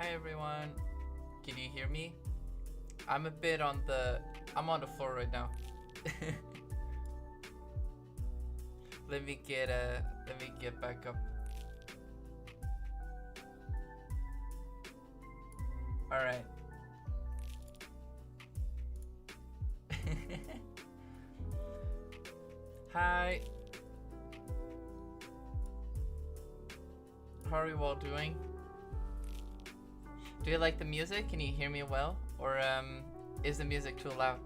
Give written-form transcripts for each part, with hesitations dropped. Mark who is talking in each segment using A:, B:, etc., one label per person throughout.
A: Hi everyone. Can you hear me? I'm a bit on the... I'm on the floor right now. Let me get back up. Alright. Hi. How are you all doing? Do you like the music? Can you hear me well? Or is the music too loud?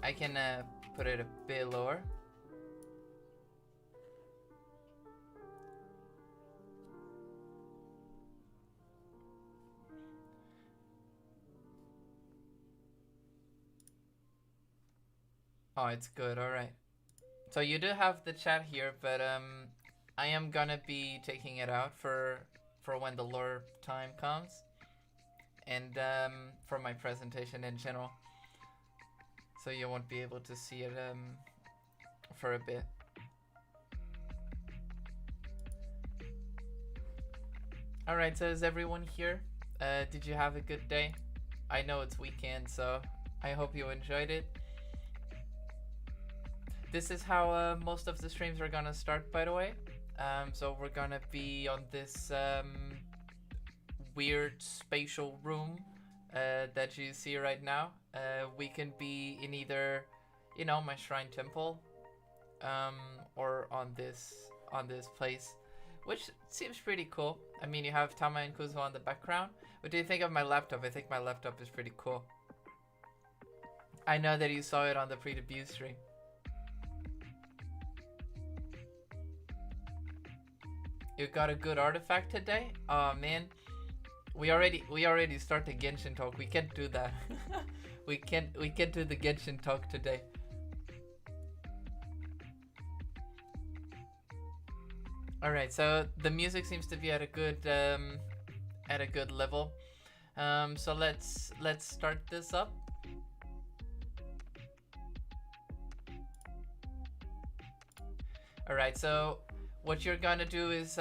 A: I can put it a bit lower. Oh, it's good. All right. So you do have the chat here, but I am gonna be taking it out for when the lore time comes, and for my presentation in general. So you won't be able to see it for a bit. All right. So is everyone here? Did you have a good day? I know it's weekend, so I hope you enjoyed it. This is how most of the streams are gonna start, by the way. So we're gonna be on this weird spatial room that you see right now. We can be in either, you know, my shrine temple, or on this place, which seems pretty cool. I mean, you have Tama and Kuzo on the background. What do you think of my laptop? I think my laptop is pretty cool. I know that you saw it on the pre-debut stream. You got a good artifact today? Oh man, we already start the Genshin talk. We can't do that. we can't do the Genshin talk today. All right, so the music seems to be at a good level. So let's start this up. All right, so what you're gonna do is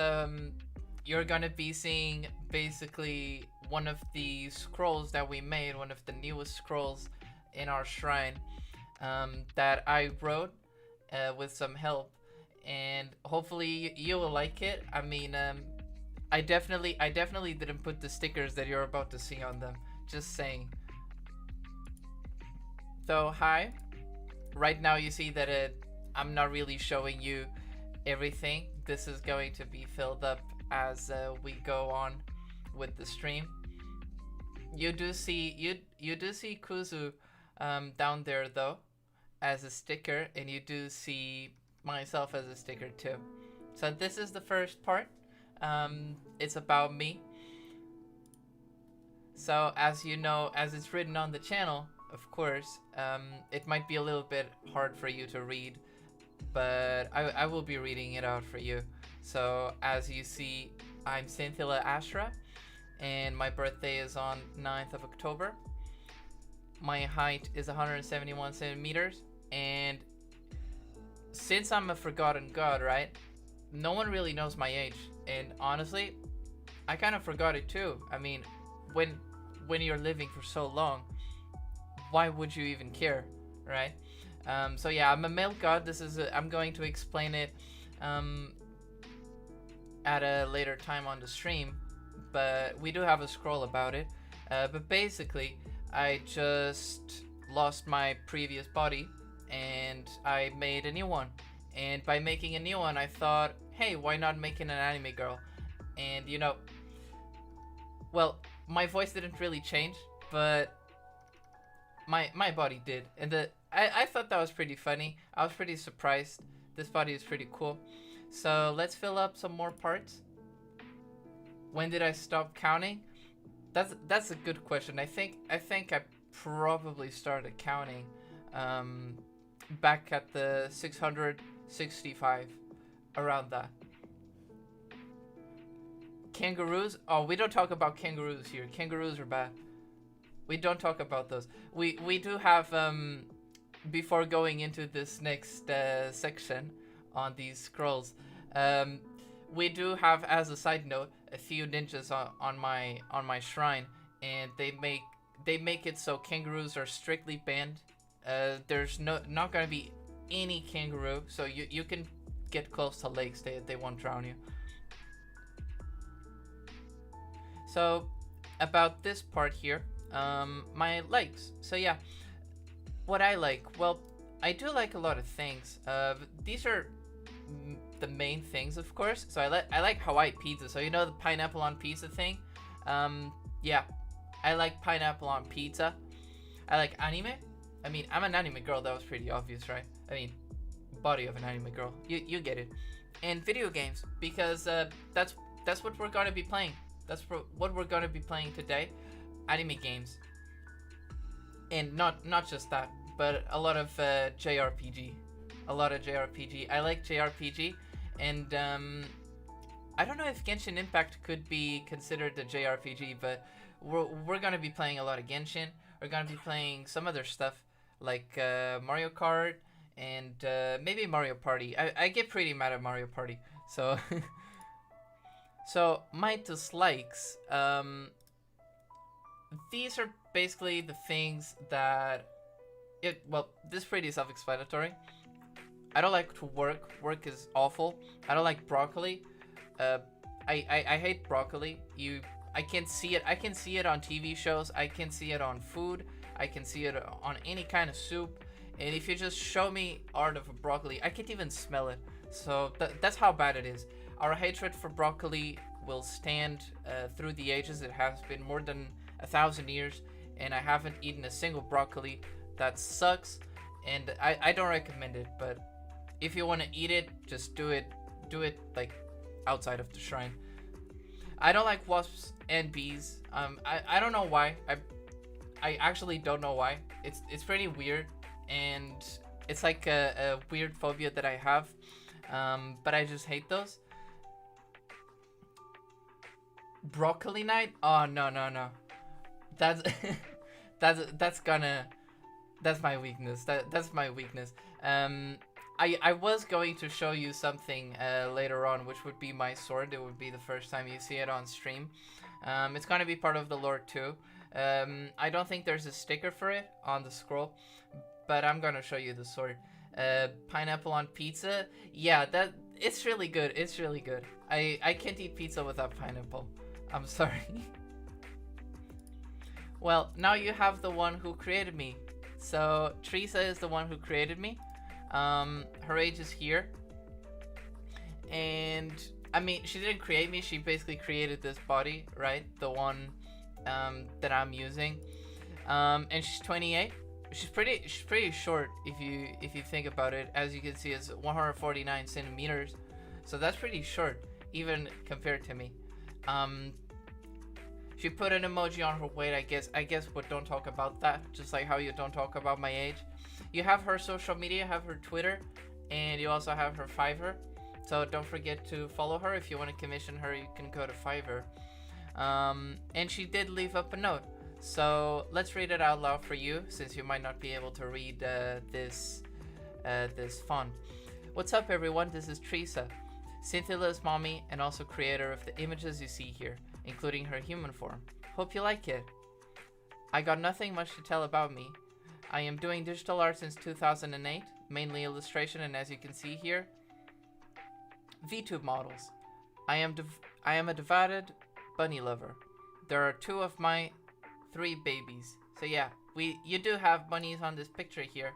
A: you're gonna be seeing basically one of the scrolls that we made, one of the newest scrolls in our shrine, that I wrote with some help, and hopefully you will like it. I mean, I definitely didn't put the stickers that you're about to see on them, just saying. So hi, right now you see that I'm not really showing you everything. This is going to be filled up as we go on with the stream. You do see Kuzu down there though as a sticker, and you do see myself as a sticker too. So this is the first part. It's about me. So as you know, as it's written on the channel, of course, it might be a little bit hard for you to read, but I will be reading it out for you. So as you see, I'm Cynthila Ashera, and my birthday is on 9th of October. My height is 171 centimeters, and since I'm a forgotten god, right, no one really knows my age, and honestly, I kind of forgot it too. I mean, when you're living for so long, why would you even care, right? So yeah, I'm a male god. I'm going to explain it at a later time on the stream, but we do have a scroll about it. But basically, I just lost my previous body and I made a new one. And by making a new one, I thought, hey, why not making an anime girl? And you know, well, my voice didn't really change, but my body did, and I thought that was pretty funny. I was pretty surprised. This body is pretty cool. So let's fill up some more parts. When did I stop counting? That's a good question. I think I probably started counting back at the 665, around that. Kangaroos? Oh, we don't talk about kangaroos here. Kangaroos are bad. We don't talk about those. We do have before going into this next section on these scrolls, we do have, as a side note, a few ninjas on my shrine, and they make it so kangaroos are strictly banned. There's not gonna be any kangaroo, so you can get close to lakes. They won't drown you. So about this part here, my likes. So yeah, what I like. Well, I do like a lot of things. These are the main things, of course. So I like Hawaii pizza. So you know the pineapple on pizza thing. Yeah, I like pineapple on pizza. I like anime. I mean, I'm an anime girl. That was pretty obvious, right? I mean, body of an anime girl. You get it. And video games, because that's what we're gonna be playing. That's what we're gonna be playing today. Anime games. And not just that, but a lot of JRPG. A lot of JRPG. I like JRPG, and I don't know if Genshin Impact could be considered a JRPG, but we're gonna be playing a lot of Genshin. We're gonna be playing some other stuff like Mario Kart and maybe Mario Party. I get pretty mad at Mario Party, so so my dislikes. These are basically the things that well, this is pretty self-explanatory. I don't like to work. Work is awful. I don't like broccoli. I hate broccoli. I can see it. I can see it on TV shows. I can see it on food. I can see it on any kind of soup. And if you just show me art of a broccoli, I can't even smell it. So that's how bad it is. Our hatred for broccoli will stand through the ages. It has been more than 1,000 years, and I haven't eaten a single broccoli. That sucks, and I don't recommend it. But if you want to eat it, just do it like outside of the shrine. I don't like wasps and bees. I don't know why. I actually don't know why. It's pretty weird, and it's like a weird phobia that I have. But I just hate those. Broccoli night? Oh no. That's that's my weakness. That's my weakness. I was going to show you something later on, which would be my sword. It would be the first time you see it on stream. It's gonna be part of the lore too. I don't think there's a sticker for it on the scroll, but I'm gonna show you the sword. Pineapple on pizza. Yeah, it's really good. It's really good. I can't eat pizza without pineapple. I'm sorry. Well, now you have the one who created me. So Teresa is the one who created me. Her age is here. And I mean, she didn't create me. She basically created this body, right? The one that I'm using. And she's 28. She's pretty short if you think about it. As you can see, it's 149 centimeters. So that's pretty short, even compared to me. She put an emoji on her weight, I guess, but don't talk about that. Just like how you don't talk about my age. You have her social media, have her Twitter, and you also have her Fiverr. So don't forget to follow her. If you want to commission her, you can go to Fiverr. And she did leave up a note. So let's read it out loud for you, since you might not be able to read this font. What's up, everyone? This is Teresa, Cynthila's mommy and also creator of the images you see here, including her human form. Hope you like it. I got nothing much to tell about me. I am doing digital art since 2008, mainly illustration, and as you can see here, VTuber models. I am a devoted bunny lover. There are 2 of my 3 babies. So yeah, you do have bunnies on this picture here.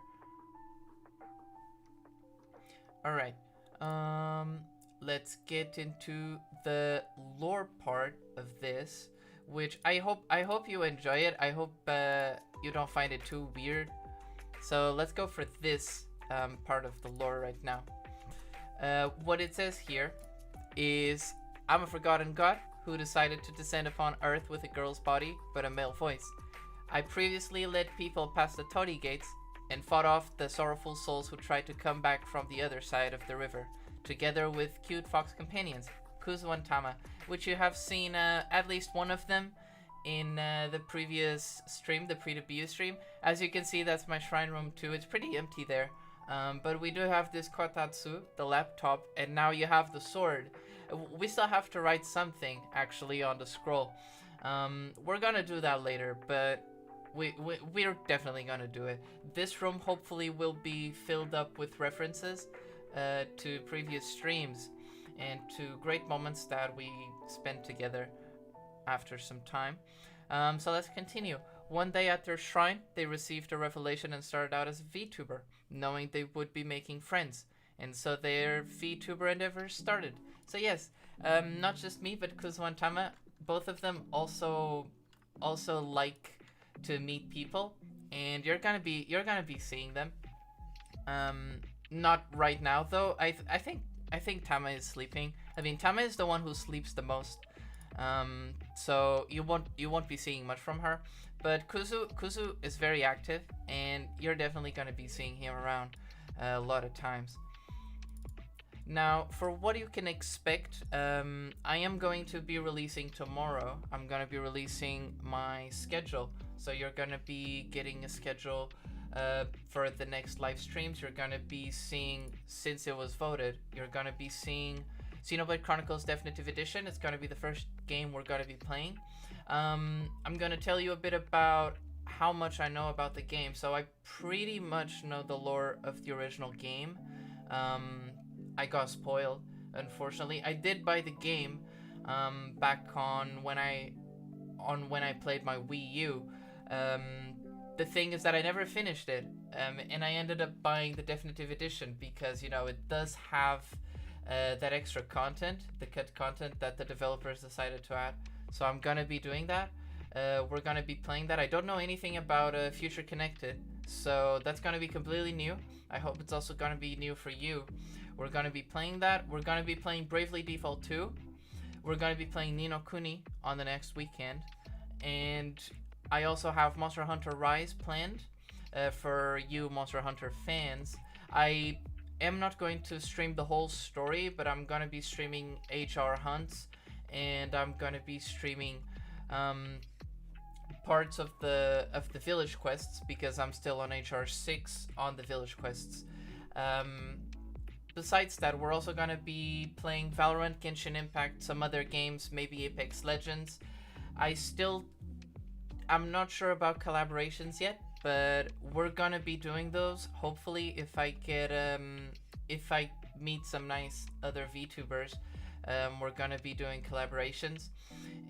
A: Alright. Let's get into the lore part of this, which I hope you enjoy it. I hope you don't find it too weird. So let's go for this part of the lore right now. What it says here is, I'm a forgotten god who decided to descend upon Earth with a girl's body but a male voice. I previously led people past the Tori gates and fought off the sorrowful souls who tried to come back from the other side of the river, together with cute fox companions, Kuzu and Tama, which you have seen at least one of them in the previous stream, the pre-debut stream. As you can see, that's my shrine room too. It's pretty empty there. But we do have this kotatsu, the laptop, and now you have the sword. We still have to write something actually on the scroll. We're gonna do that later, but we're definitely gonna do it. This room hopefully will be filled up with references to previous streams and to great moments that we spent together after some time. So let's continue. One day at their shrine, they received a revelation and started out as a VTuber, knowing they would be making friends. And so their VTuber endeavors started. So yes, not just me, but Kuzo and Tama, both of them also like to meet people, and you're gonna be seeing them. Not right now though. I think Tama is sleeping. I mean, Tama is the one who sleeps the most. So you won't be seeing much from her. But Kuzu is very active, and you're definitely gonna be seeing him around a lot of times. Now, for what you can expect, I am going to be releasing tomorrow. I'm gonna be releasing my schedule. So you're gonna be getting a schedule for the next live streams. You're gonna be seeing, since it was voted, you're gonna be seeing Xenoblade Chronicles Definitive Edition. It's gonna be the first game we're gonna be playing. I'm gonna tell you a bit about how much I know about the game. So I pretty much know the lore of the original game. I got spoiled, unfortunately. I did buy the game back on when I played my Wii U. The thing is that I never finished it, and I ended up buying the definitive edition because, you know, it does have that extra content, the cut content that the developers decided to add. So I'm gonna be doing that. We're gonna be playing that. I don't know anything about Future Connected, so that's gonna be completely new. I hope it's also gonna be new for you. We're gonna be playing that. We're gonna be playing Bravely Default 2. We're gonna be playing Ni no Kuni on the next weekend. And I also have Monster Hunter Rise planned for you Monster Hunter fans. I am not going to stream the whole story, but I'm gonna be streaming HR hunts, and I'm gonna be streaming parts of the village quests because I'm still on HR 6 on the village quests. Besides that, we're also gonna be playing Valorant, Genshin Impact, some other games, maybe Apex Legends. I'm not sure about collaborations yet, but we're gonna be doing those. Hopefully, if I meet some nice other VTubers, we're gonna be doing collaborations,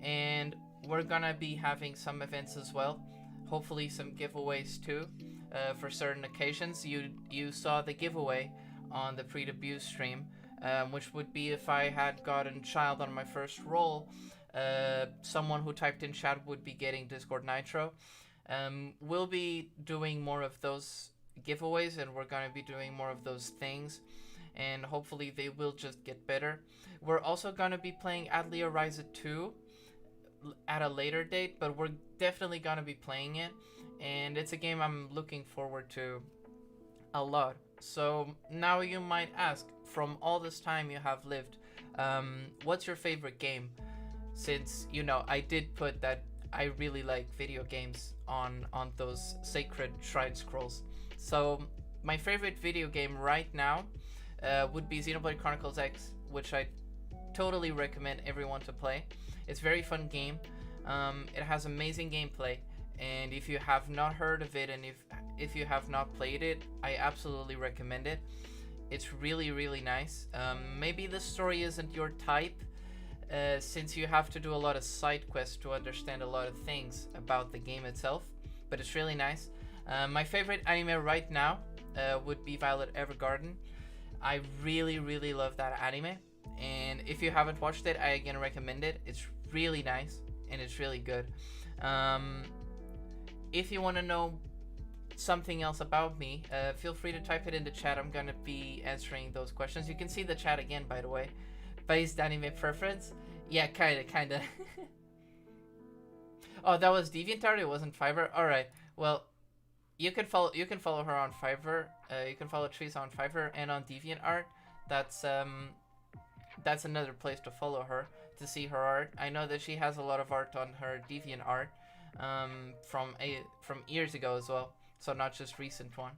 A: and we're gonna be having some events as well. Hopefully, some giveaways too, for certain occasions. You saw the giveaway on the pre-debut stream, which would be if I had gotten child on my first roll. Someone who typed in chat would be getting Discord Nitro. We'll be doing more of those giveaways, and we're gonna be doing more of those things, and hopefully they will just get better. We're also gonna be playing Atelier Ryza 2 at a later date, but we're definitely gonna be playing it, and it's a game I'm looking forward to a lot. So now you might ask, from all this time you have lived, what's your favorite game? Since, you know, I did put that I really like video games on those sacred shrine scrolls. So my favorite video game right now would be Xenoblade Chronicles X, which I totally recommend everyone to play. It's a very fun game. It has amazing gameplay, and if you have not heard of it, and if you have not played it, I absolutely recommend it. It's really, really nice. Maybe the story isn't your type, since you have to do a lot of side quests to understand a lot of things about the game itself, but it's really nice. My favorite anime right now would be Violet Evergarden. I really, really love that anime, and if you haven't watched it, I again recommend it. It's really nice, and it's really good. If you want to know something else about me, feel free to type it in the chat. I'm gonna be answering those questions. You can see the chat again, by the way. Based anime preference? Yeah, kinda. Oh, that was DeviantArt. It wasn't Fiverr. All right. Well, you can follow her on Fiverr. You can follow Teresa on Fiverr and on DeviantArt. That's another place to follow her to see her art. I know that she has a lot of art on her DeviantArt from years ago as well. So not just recent one.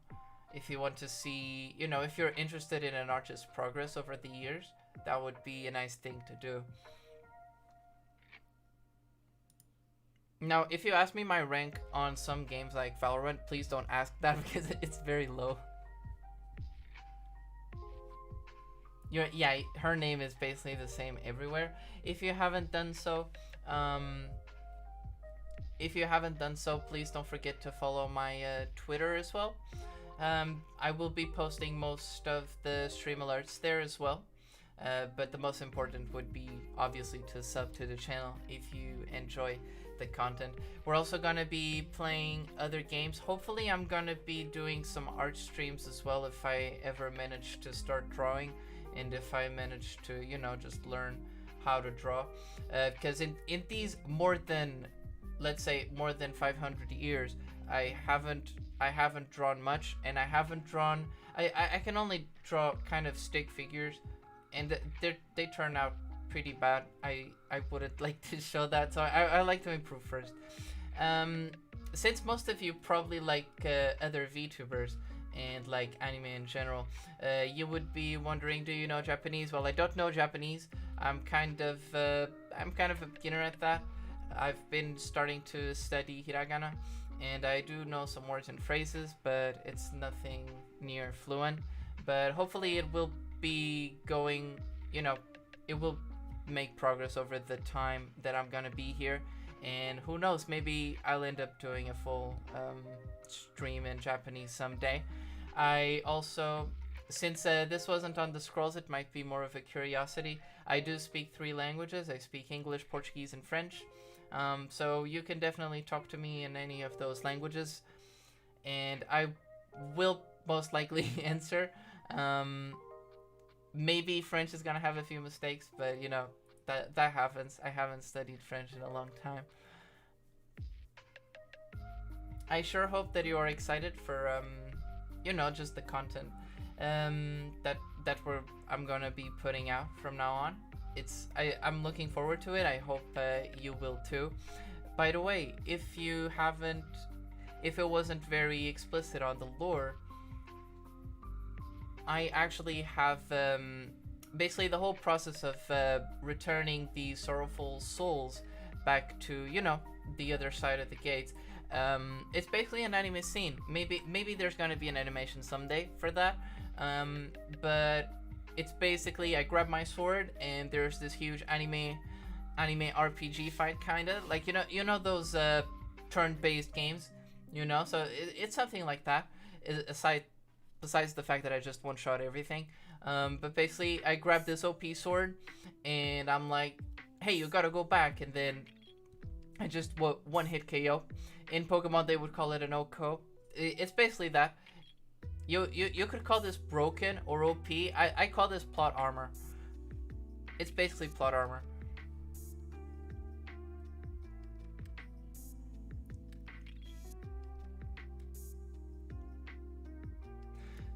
A: If you want to see, you know, if you're interested in an artist's progress over the years, That would be a nice thing to do. Now, if you ask me my rank on some games like Valorant, please don't ask that because it's very low. Yeah, her name is basically the same everywhere. If you haven't done so, please don't forget to follow my Twitter as well. I will be posting most of the stream alerts there as well. But the most important would be obviously to sub to the channel if you enjoy the content. We're also gonna be playing other games. Hopefully I'm gonna be doing some art streams as well if I ever manage to start drawing, and if I manage to, you know, just learn how to draw. Because in these more than, let's say, more than 500 years, I haven't drawn much, and I haven't drawn, I can only draw kind of stick figures, and they turn out pretty bad. I wouldn't like to show that, so I like to improve first. Since most of you probably like other VTubers and like anime in general, you would be wondering, do you know Japanese? Well, I don't know Japanese. I'm kind of a beginner at that. I've been starting to study hiragana, and I do know some words and phrases, but it's nothing near fluent. But hopefully it will be going, you know, it will make progress over the time that I'm gonna be here, and who knows, maybe I'll end up doing a full stream in Japanese someday. I also, since this wasn't on the scrolls, it might be more of a curiosity. I do speak 3 languages. I speak English, Portuguese, and French. So you can definitely talk to me in any of those languages, and I will most likely answer. Maybe French is gonna have a few mistakes, but you know, that happens. I haven't studied French in a long time. I sure hope that you are excited for you know, just the content I'm gonna be putting out from now on. I'm looking forward to it. I hope you will too. By the way, if it wasn't very explicit on the lore, I actually have basically the whole process of returning the sorrowful souls back to, you know, the other side of the gates. It's basically an anime scene. Maybe there's gonna be an animation someday for that. But it's basically, I grab my sword and there's this huge anime RPG fight, kinda like, you know those turn-based games, you know. So it's something like that. Besides the fact that I just one-shot everything. But basically, I grab this OP sword, and I'm like, hey, you gotta go back, and then I just one-hit KO. In Pokemon, they would call it an OKO. It's basically that. You could call this broken or OP. I call this plot armor. It's basically plot armor.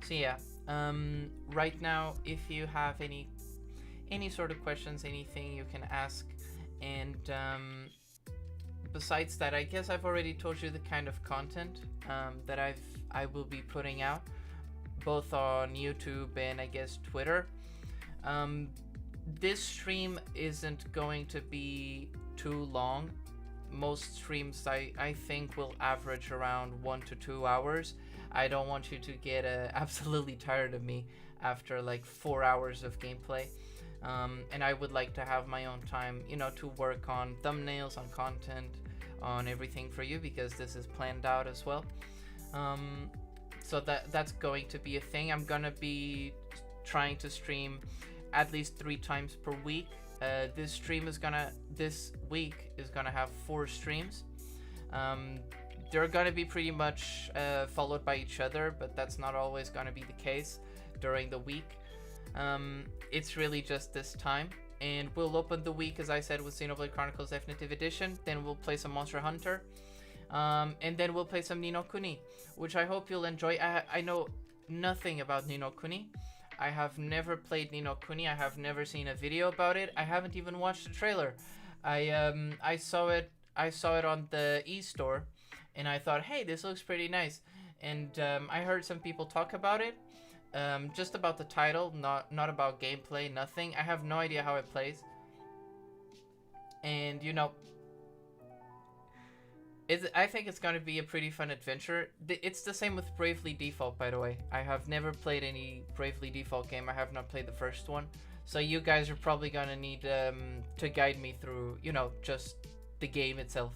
A: So yeah, right now, if you have any sort of questions, anything you can ask, and besides that, I guess I've already told you the kind of content that I will be putting out, both on YouTube and I guess Twitter. This stream isn't going to be too long. Most streams I think will average around 1 to 2 hours. I don't want you to get absolutely tired of me after like 4 hours of gameplay. And I would like to have my own time, you know, to work on thumbnails, on content, on everything for you, because this is planned out as well. So that's going to be a thing. I'm gonna be trying to stream at least 3 times per week. This week is gonna have 4 streams. They're gonna be pretty much followed by each other, but that's not always gonna be the case during the week. It's really just this time, and we'll open the week, as I said, with Xenoblade Chronicles Definitive Edition. Then we'll play some Monster Hunter, and then we'll play some Ni no Kuni, which I hope you'll enjoy. I know nothing about Ni no Kuni. I have never played Ni no Kuni. I have never seen a video about it. I haven't even watched the trailer. I saw it on the e-store, and I thought, hey, this looks pretty nice. And I heard some people talk about it. just about the title, not about gameplay, nothing. I have no idea how it plays. And you know, I think it's gonna be a pretty fun adventure. It's the same with Bravely Default, by the way. I have never played any Bravely Default game. I have not played the first one. So you guys are probably gonna need to guide me through, you know, just the game itself.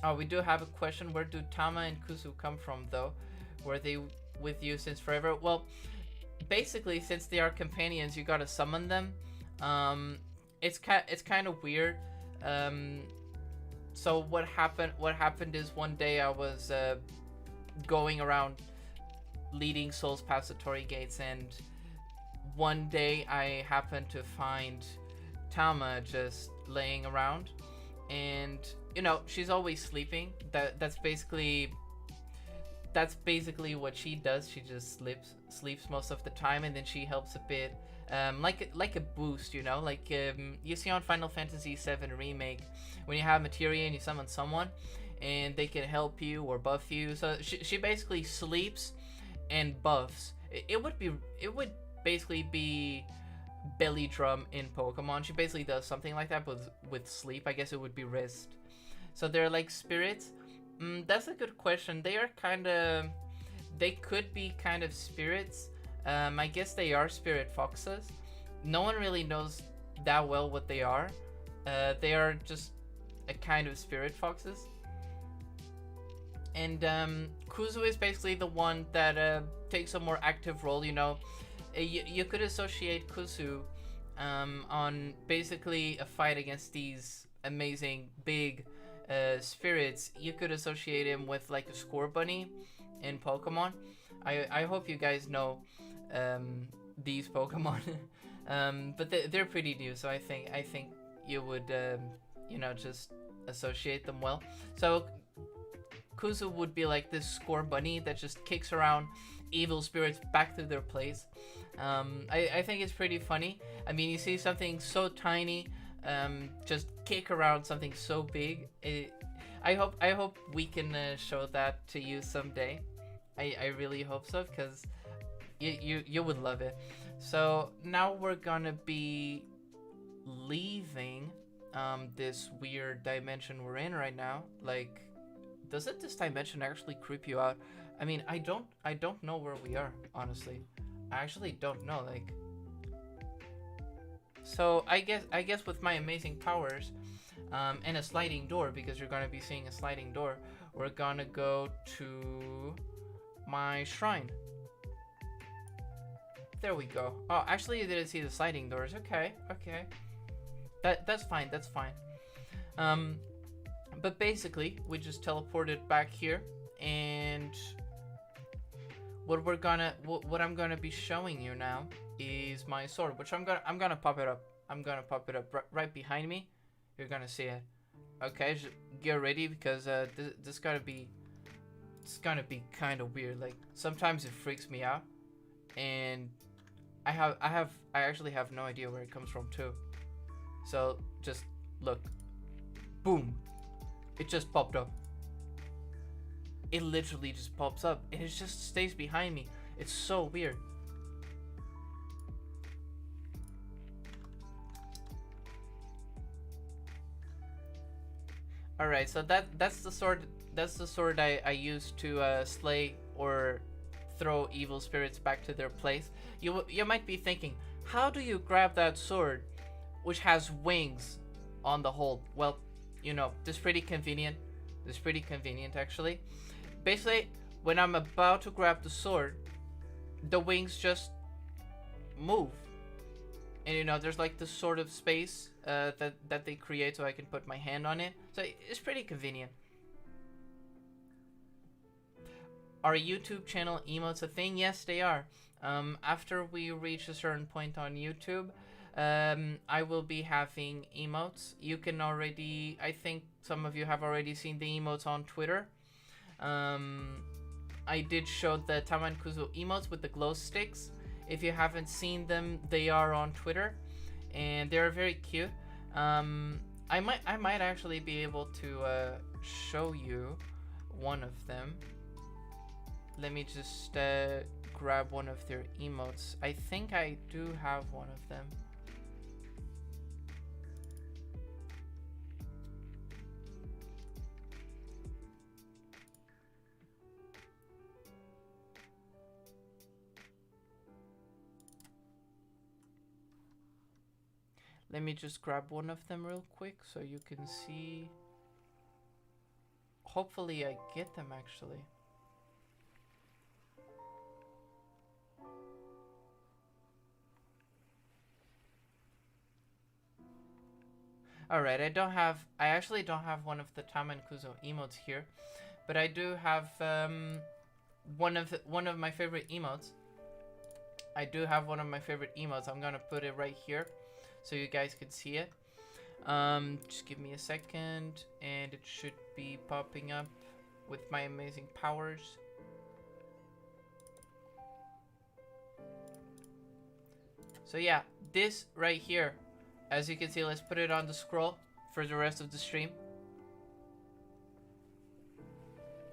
A: Oh, we do have a question. Where do Tama and Kuzu come from, though? Were they with you since forever? Well, basically, since they are companions, you gotta summon them. It's kind of weird. So what happened is one day I was going around leading souls past the Torii gates, and one day I happened to find Tama just laying around, and you know, she's always sleeping. That's basically what she does. She just sleeps most of the time, and then she helps a bit, like a boost, you know, like you see on Final Fantasy VII Remake when you have materia and you summon someone, and they can help you or buff you. So she basically sleeps and buffs. It would basically be Belly Drum in Pokemon. She basically does something like that, but with sleep. I guess it would be rest. So they're like spirits. That's a good question. They could be kind of spirits. I guess they are spirit foxes. No one really knows that well what they are. They are just a kind of spirit foxes. And Kuzu is basically the one that takes a more active role, you know. You could associate Kuzu on basically a fight against these amazing big spirits. You could associate him with like a score bunny in Pokemon. I hope you guys know these Pokemon. But they're pretty new, so I think you would you know, just associate them well. So Kuzu would be like this score bunny that just kicks around evil spirits back to their place. I think it's pretty funny. I mean, you see something so tiny just kick around something so big. I hope we can show that to you someday. I really hope so, because you would love it. So now we're gonna be leaving this weird dimension we're in right now. Like, doesn't this dimension actually creep you out? I mean, I don't know where we are, honestly. I actually don't know, like. So I guess with my amazing powers and a sliding door, because you're gonna be seeing a sliding door, we're gonna go to my shrine. There we go. Oh, actually you didn't see the sliding doors. Okay. That's fine. But basically we just teleported back here, and what I'm gonna be showing you now is my sword, which I'm gonna pop it up. I'm gonna pop it up right behind me. You're gonna see it. Okay, just get ready, because this it's gonna be kind of weird. Like, sometimes it freaks me out, and I actually have no idea where it comes from too. So just look. Boom. It just popped up. It literally just pops up, and it just stays behind me. It's so weird. Alright, so that's the sword. That's the sword I use to slay or throw evil spirits back to their place. You might be thinking, how do you grab that sword, which has wings on the hold? Well, you know, this is pretty convenient. This is pretty convenient, actually. Basically, when I'm about to grab the sword, the wings just move, and you know, there's like this sort of space that they create, so I can put my hand on it. So it's pretty convenient. Are YouTube channel emotes a thing? Yes, they are. After we reach a certain point on YouTube, I will be having emotes. You can already, I think some of you have already seen the emotes on Twitter. I did show the Tama and Kuzu emotes with the glow sticks. If you haven't seen them, they are on Twitter, and they're very cute. I might actually be able to show you one of them. Let me just grab one of their emotes. I think I do have one of them. Let me just grab one of them real quick so you can see. Hopefully I get them actually. Alright, I actually don't have one of the Tama and Kuzo emotes here, but I do have one of my favorite emotes. I do have one of my favorite emotes. I'm gonna put it right here so you guys can see it. Just give me a second and it should be popping up with my amazing powers. So yeah, this right here, as you can see, let's put it on the scroll for the rest of the stream.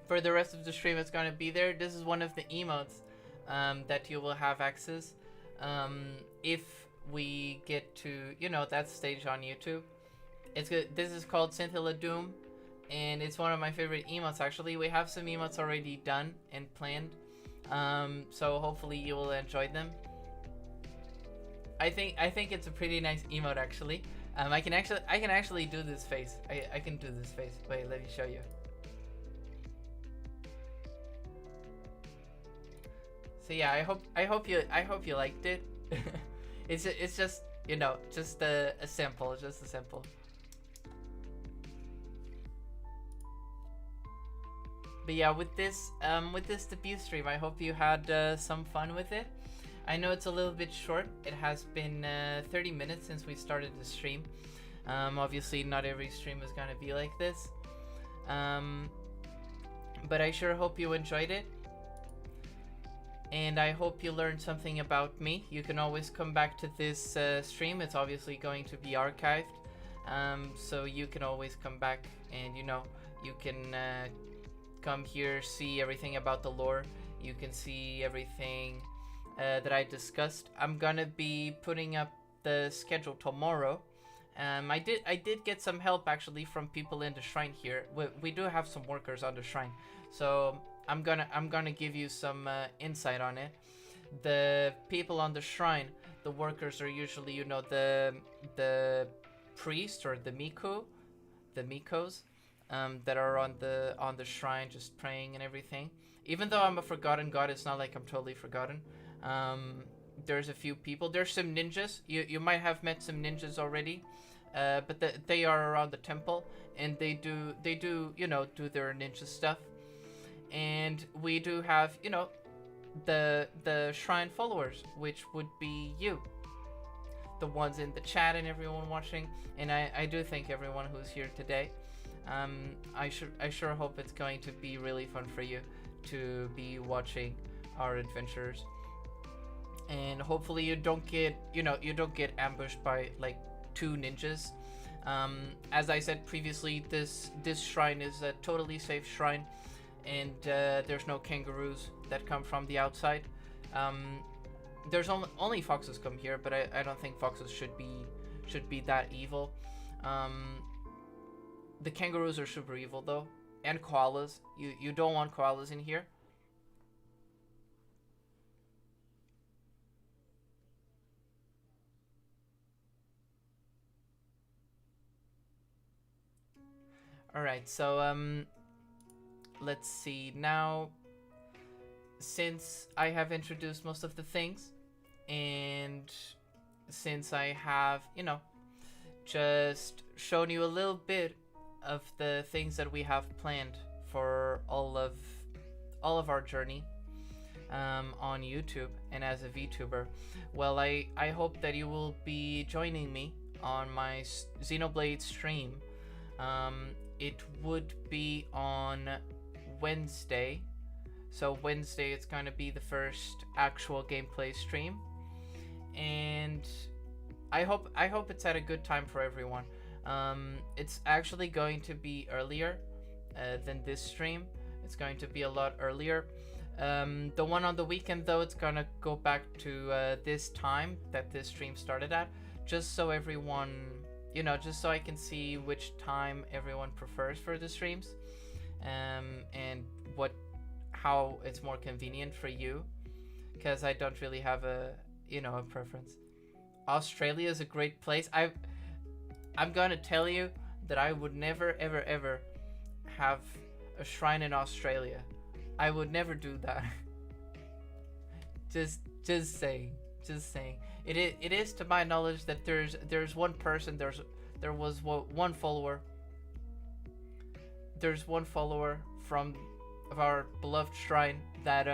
A: For the rest of the stream, it's gonna be there. This is one of the emotes that you will have access if we get to, you know, that stage on YouTube. It's good. This is called Cynthilewd, and it's one of my favorite emotes actually. We have some emotes already done and planned, so hopefully you will enjoy them. I think it's a pretty nice emote actually. I can actually do this face. I can do this face. Wait, let me show you. So yeah, I hope you liked it. It's just, you know, just a sample, just a sample. But yeah, with this debut stream, I hope you had some fun with it. I know it's a little bit short. It has been 30 minutes since we started the stream. Obviously, not every stream is gonna be like this. But I sure hope you enjoyed it. And I hope you learned something about me. You can always come back to this stream. It's obviously going to be archived. So you can always come back and, you know, you can come here, see everything about the lore. You can see everything that I discussed. I'm gonna be putting up the schedule tomorrow. I did get some help actually from people in the shrine here. We do have some workers on the shrine, so I'm gonna give you some insight on it. The people on the shrine, the workers are usually, you know, the priest or the Mikos that are on the shrine just praying and everything. Even though I'm a forgotten god, it's not like I'm totally forgotten. There's a few people. There's some ninjas. You might have met some ninjas already, but they are around the temple and they do you know, do their ninja stuff. And we do have, you know, the shrine followers, which would be you, the ones in the chat and everyone watching. And I do thank everyone who's here today. I sure hope it's going to be really fun for you to be watching our adventures. And hopefully you don't get, you know, you don't get ambushed by like 2 ninjas. As I said previously, this shrine is a totally safe shrine, and there's no kangaroos that come from the outside. There's only foxes come here, but I don't think foxes should be that evil. The kangaroos are super evil though, and koalas. You don't want koalas in here. Alright, so let's see now. Since I have introduced most of the things, and since I have, you know, just shown you a little bit of the things that we have planned for all of our journey on YouTube and as a VTuber, well, I hope that you will be joining me on my Xenoblade stream. It would be on Wednesday. So Wednesday it's gonna be the first actual gameplay stream, and I hope it's at a good time for everyone. It's actually going to be earlier than this stream. It's going to be a lot earlier. The one on the weekend, though, it's gonna go back to this time that this stream started at, just so everyone, just so I can see which time everyone prefers for the streams, and how it's more convenient for you, because I don't really have a preference. Australia is a great place. I'm gonna tell you that I would never ever ever have a shrine in Australia. I would never do that. just saying. It is to my knowledge that there's one person, there was one follower. There's one follower of our beloved shrine that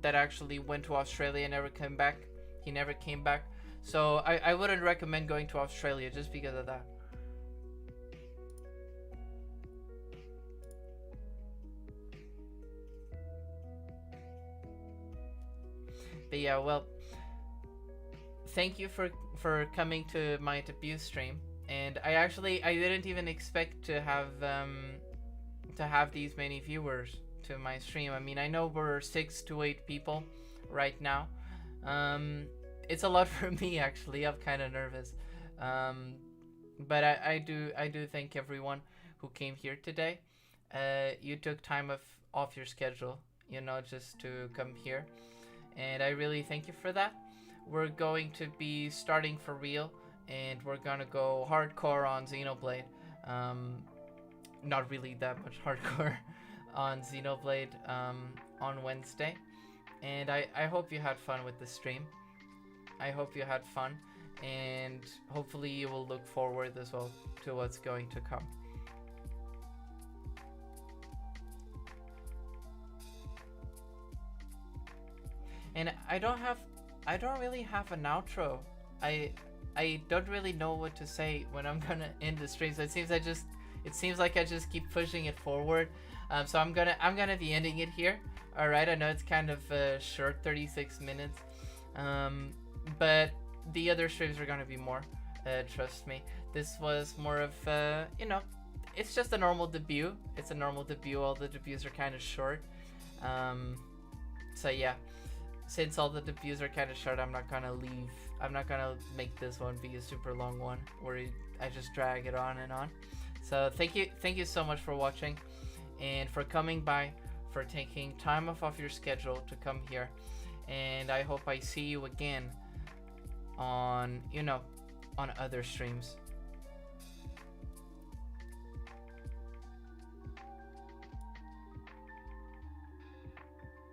A: actually went to Australia and never came back. He never came back. So I wouldn't recommend going to Australia just because of that. But yeah, well, thank you for coming to my debut stream. And I didn't even expect to have these many viewers to my stream. I mean, I know we're 6 to 8 people right now. It's a lot for me, actually. I'm kind of nervous. But I do thank everyone who came here today. You took time off your schedule, just to come here. And I really thank you for that. We're going to be starting for real, and we're gonna go hardcore on Xenoblade. Not really that much hardcore on Xenoblade on Wednesday. And I hope you had fun with the stream. I hope you had fun, and hopefully you will look forward as well to what's going to come. And I don't really have an outro. I don't really know what to say when I'm gonna end the stream. So it seems like I just keep pushing it forward. So I'm gonna be ending it here. All right, I know it's kind of short, 36 minutes. But the other streams are gonna be more. Trust me. This was more of it's just a normal debut. It's a normal debut. All the debuts are kind of short. So yeah. Since all the debuts are kind of short, I'm not gonna make this one be a super long one where I just drag it on and on. So thank you so much for watching, and for coming by, for taking time off your schedule to come here. And I hope I see you again on other streams.